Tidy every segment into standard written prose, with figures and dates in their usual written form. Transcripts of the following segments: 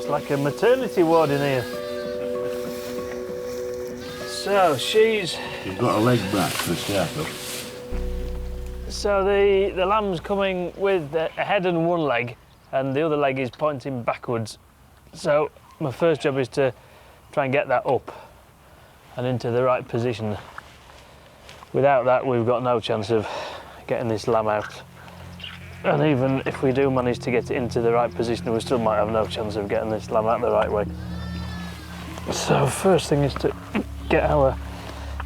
It's like a maternity ward in here. So she's got a leg back to the start up. So the lamb's coming with a head and one leg, and the other leg is pointing backwards. So my first job is to try and get that up and into the right position. Without that, we've got no chance of getting this lamb out. And even if we do manage to get it into the right position, we still might have no chance of getting this lamb out the right way. So first thing is to get our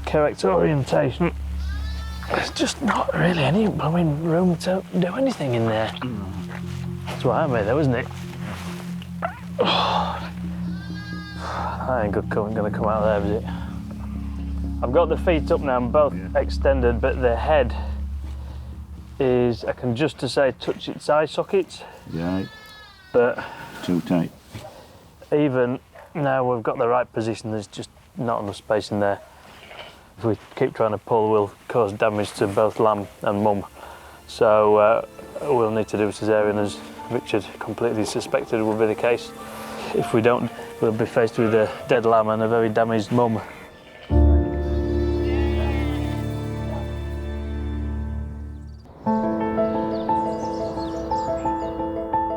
correct orientation. There's just not really any blooming room to do anything in there. That's what I made though, isn't it? Oh. That ain't gonna come out there, is it? I've got the feet up now, and both extended, but the head is, I can just to say touch its eye sockets. Yeah. But too tight. Even now we've got the right position, there's just not enough space in there. If we keep trying to pull, we'll cause damage to both lamb and mum. So we'll need to do cesarean, as Richard completely suspected would be the case. If we don't, we'll be faced with a dead lamb and a very damaged mum.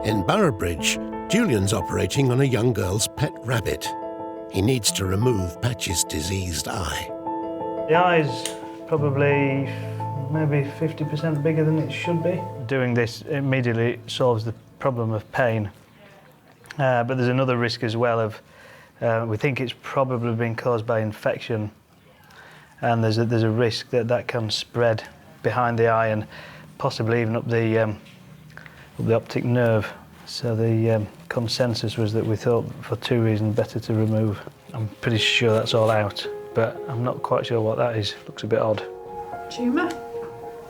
In Boroughbridge, Julian's operating on a young girl's pet rabbit. He needs to remove Patch's diseased eye. The eye's probably maybe 50% bigger than it should be. Doing this immediately solves the problem of pain. But there's another risk as well of, we think it's probably been caused by infection, and there's a risk that that can spread behind the eye and possibly even up the optic nerve. So the consensus was that we thought for two reasons better to remove. I'm pretty sure that's all out, but I'm not quite sure what that is. Looks a bit odd. Tumour?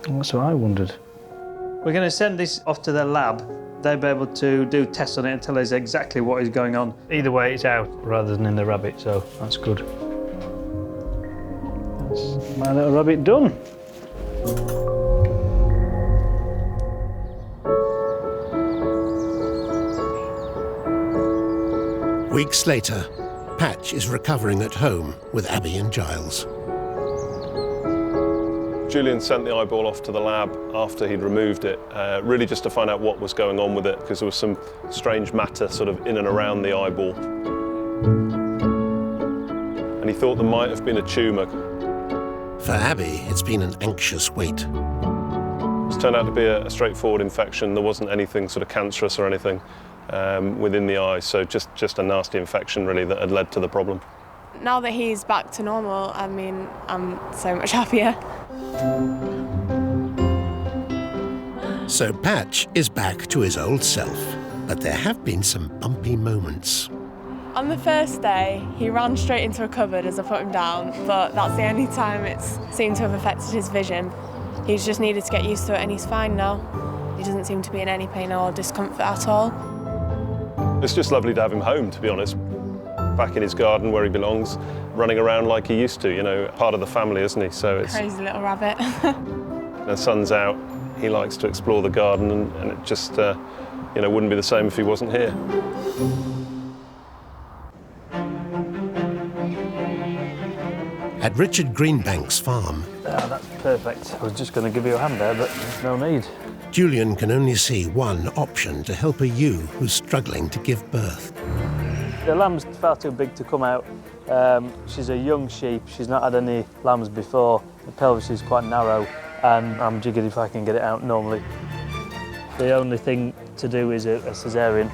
That's what I wondered. We're going to send this off to their lab. They'll be able to do tests on it and tell us exactly what is going on. Either way, it's out rather than in the rabbit, so that's good. That's my little rabbit done. Weeks later, Patch is recovering at home with Abby and Giles. Julian sent the eyeball off to the lab after he'd removed it, really just to find out what was going on with it, because there was some strange matter sort of in and around the eyeball. And he thought there might have been a tumour. For Abby, it's been an anxious wait. It's turned out to be a straightforward infection. There wasn't anything sort of cancerous or anything within the eye, so just a nasty infection really that had led to the problem. Now that he's back to normal, I mean, I'm so much happier. So Patch is back to his old self, but there have been some bumpy moments. On the first day, he ran straight into a cupboard as I put him down, but that's the only time it's seemed to have affected his vision. He's just needed to get used to it, and he's fine now. He doesn't seem to be in any pain or discomfort at all. It's just lovely to have him home, to be honest. Back in his garden where he belongs, running around like he used to, you know, part of the family, isn't he? So it's Crazy little rabbit. the sun's out, he likes to explore the garden, and it just, you know, wouldn't be the same if he wasn't here. At Richard Greenbank's farm, That's perfect. I was just going to give you a hand there, but there's no need. Julian can only see one option to help a ewe who's struggling to give birth. The lamb's far too big to come out. She's a young sheep. She's not had any lambs before. The pelvis is quite narrow, and I'm jiggered if I can get it out normally. The only thing to do is a cesarean,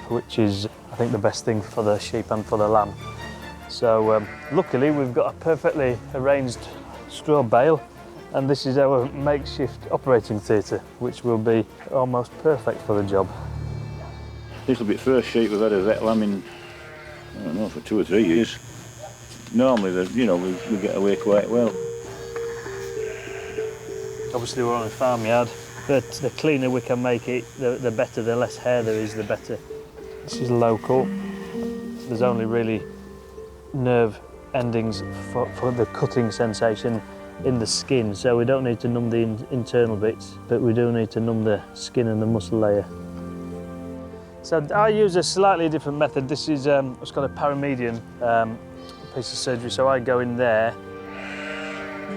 which is, I think, the best thing for the sheep and for the lamb. So luckily we've got a perfectly arranged straw bale, and this is our makeshift operating theatre, which will be almost perfect for the job. This will be the first sheep we've had a vet lamb in, I don't know, for 2 or 3 years. Normally, you know, we get away quite well. Obviously we're on a farmyard, but the cleaner we can make it, the better, the less hair there is, the better. This is local. There's only really nerve endings for the cutting sensation in the skin, so we don't need to numb the internal bits, but we do need to numb the skin and the muscle layer. So I use a slightly different method. This is what's called a paramedian piece of surgery. So I go in there.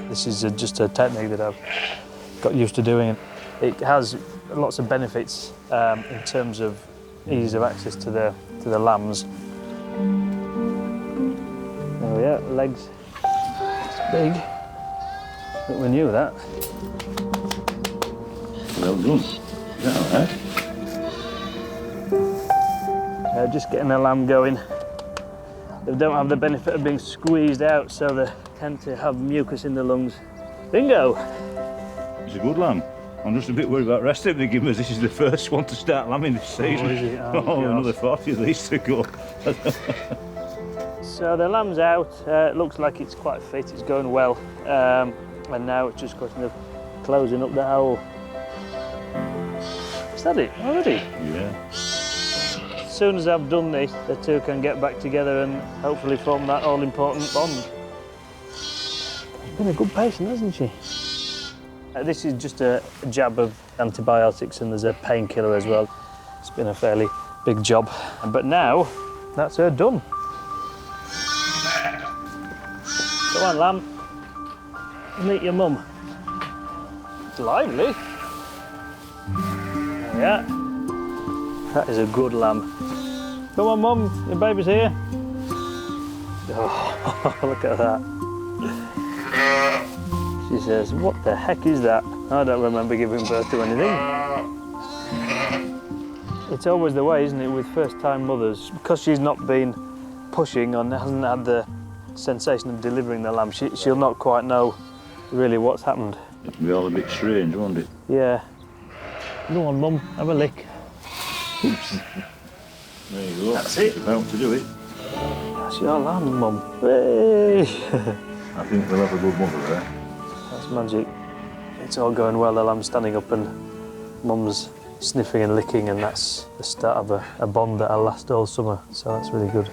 This is just a technique that I've got used to doing. It has lots of benefits in terms of ease of access to the lambs. There we are, legs. It's big. But we knew that. Well done. Is that all right? Just getting the lamb going. They don't have the benefit of being squeezed out, so they tend to have mucus in the lungs. Bingo! It's a good lamb. I'm just a bit worried about the rest of them, given us this is the first one to start lambing this season. Oh, is it? Oh, oh another 40 at least to go. So the lamb's out. It looks like it's quite fit. It's going well. And now it's just a question of closing up the hole. Is that it already? Yeah. As soon as I've done this, the two can get back together and hopefully form that all-important bond. She's been a good patient, hasn't she? This is just a jab of antibiotics, and there's a painkiller as well. It's been a fairly big job. But now, that's her done. Go on, lamb. Meet your mum. It's lively. There we are. That is a good lamb. Come on, mum, your baby's here. Oh, look at that. She says, what the heck is that? I don't remember giving birth to anything. It's always the way, isn't it, with first-time mothers? Because she's not been pushing and hasn't had the sensation of delivering the lamb, she'll not quite know really what's happened. It'll be all a bit strange, won't it? Yeah. Go on, mum, have a lick. Oops. There you go. That's it. About to do it. That's your lamb, mum. Hey. I think we'll have a good mother there. That's magic. It's all going well. The lamb's standing up and mum's sniffing and licking, and that's the start of a bond that'll last all summer. So that's really good.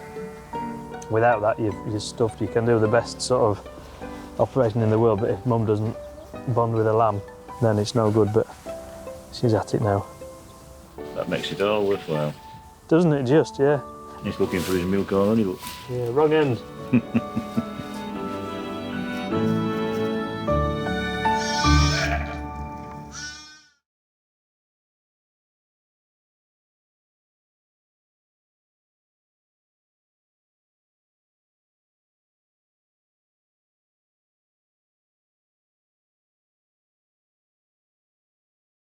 Without that, you're stuffed. You can do the best sort of operation in the world, but if mum doesn't bond with a lamb, then it's no good. But she's at it now. That makes it all worthwhile. Doesn't it just, yeah? He's looking for his milk already, look. Yeah, wrong end.